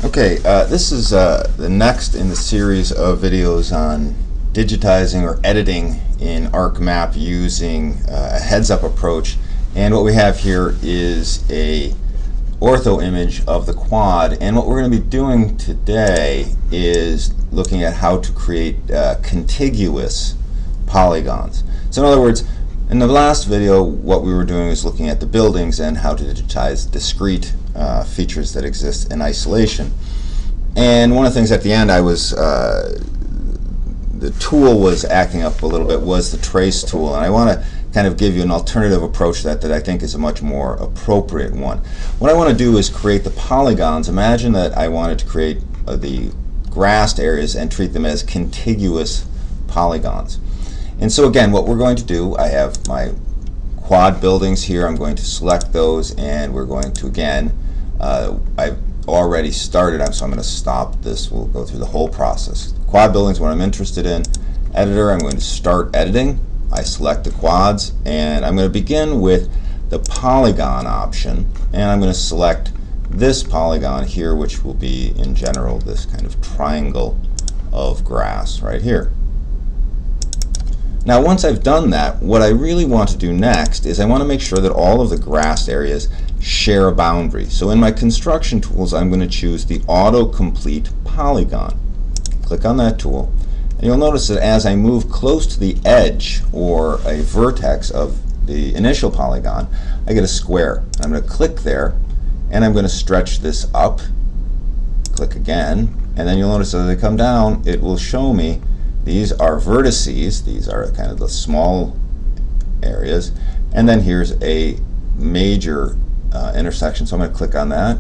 Okay, this is the next in the series of videos on digitizing or editing in ArcMap using a heads-up approach. And what we have here is a ortho image of the quad, and what we're going to be doing today is looking at how to create contiguous polygons. So in other words, in the last video what we were doing is looking at the buildings and how to digitize discrete features that exist in isolation. And one of the things at the end I was the tool was acting up a little bit was the trace tool, and I want to kind of give you an alternative approach to that I think is a much more appropriate one. What I want to do is create the polygons. Imagine that I wanted to create the grassed areas and treat them as contiguous polygons. And so again, what we're going to do, I have my quad buildings here. I'm going to select those, and we're going to again, I've already started, so I'm going to stop this. We'll go through the whole process. Quad buildings, what I'm interested in. Editor, I'm going to start editing. I select the quads, and I'm going to begin with the polygon option, and I'm going to select this polygon here, which will be in general this kind of triangle of grass right here. Now once I've done that, what I really want to do next is I want to make sure that all of the grassed areas share a boundary. So in my construction tools, I'm going to choose the Autocomplete Polygon. Click on that tool, and you'll notice that as I move close to the edge or a vertex of the initial polygon, I get a square. I'm going to click there, and I'm going to stretch this up. Click again, and then you'll notice as I come down, it will show me these are vertices. These are kind of the small areas, and then here's a major intersection. So I'm going to click on that,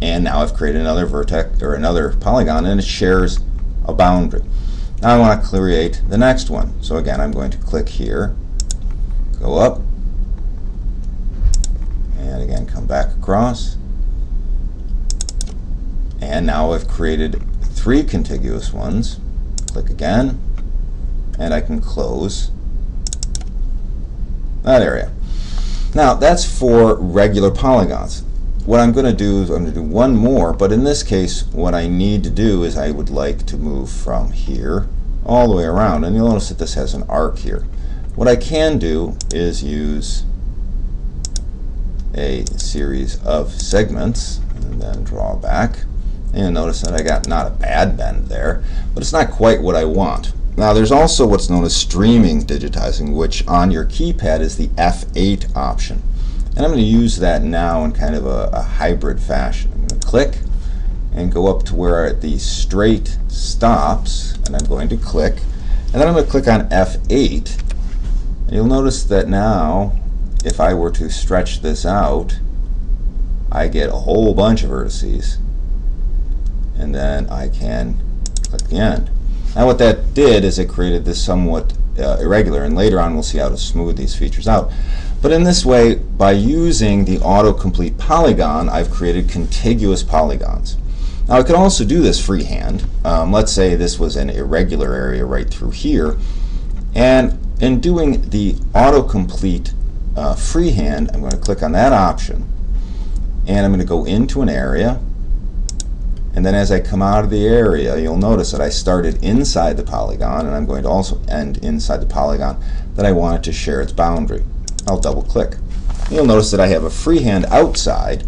and now I've created another vertex or another polygon, and it shares a boundary. Now I want to create the next one. So again, I'm going to click here, go up, and again come back across, and now I've created 3 contiguous ones. Click again, and I can close that area. Now that's for regular polygons. What I'm going to do is I'm going to do one more, but in this case what I need to do is I would like to move from here all the way around, and you'll notice that this has an arc here. What I can do is use a series of segments and then draw back. And you'll notice that I got not a bad bend there, but it's not quite what I want. Now there's also what's known as streaming digitizing, which on your keypad is the F8 option. And I'm going to use that now in kind of a hybrid fashion. I'm going to click and go up to where the straight stops, and I'm going to click, and then I'm going to click on F8, and you'll notice that now if I were to stretch this out, I get a whole bunch of vertices, and then I can click the end. Now what that did is it created this somewhat irregular, and later on we'll see how to smooth these features out. But in this way, by using the Autocomplete Polygon, I've created contiguous polygons. Now I could also do this freehand. Let's say this was an irregular area right through here, and in doing the Autocomplete freehand, I'm going to click on that option, and I'm going to go into an area, and then as I come out of the area, you'll notice that I started inside the polygon, and I'm going to also end inside the polygon that I wanted to share its boundary. I'll double click. You'll notice that I have a freehand outside,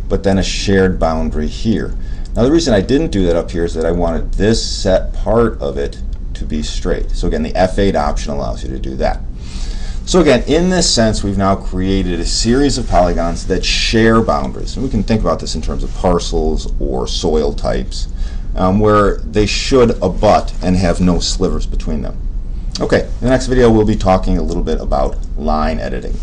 but then a shared boundary here. Now the reason I didn't do that up here is that I wanted this set part of it to be straight. So again, the F8 option allows you to do that. So again, in this sense, we've now created a series of polygons that share boundaries. And we can think about this in terms of parcels or soil types, where they should abut and have no slivers between them. Okay, in the next video we'll be talking a little bit about line editing.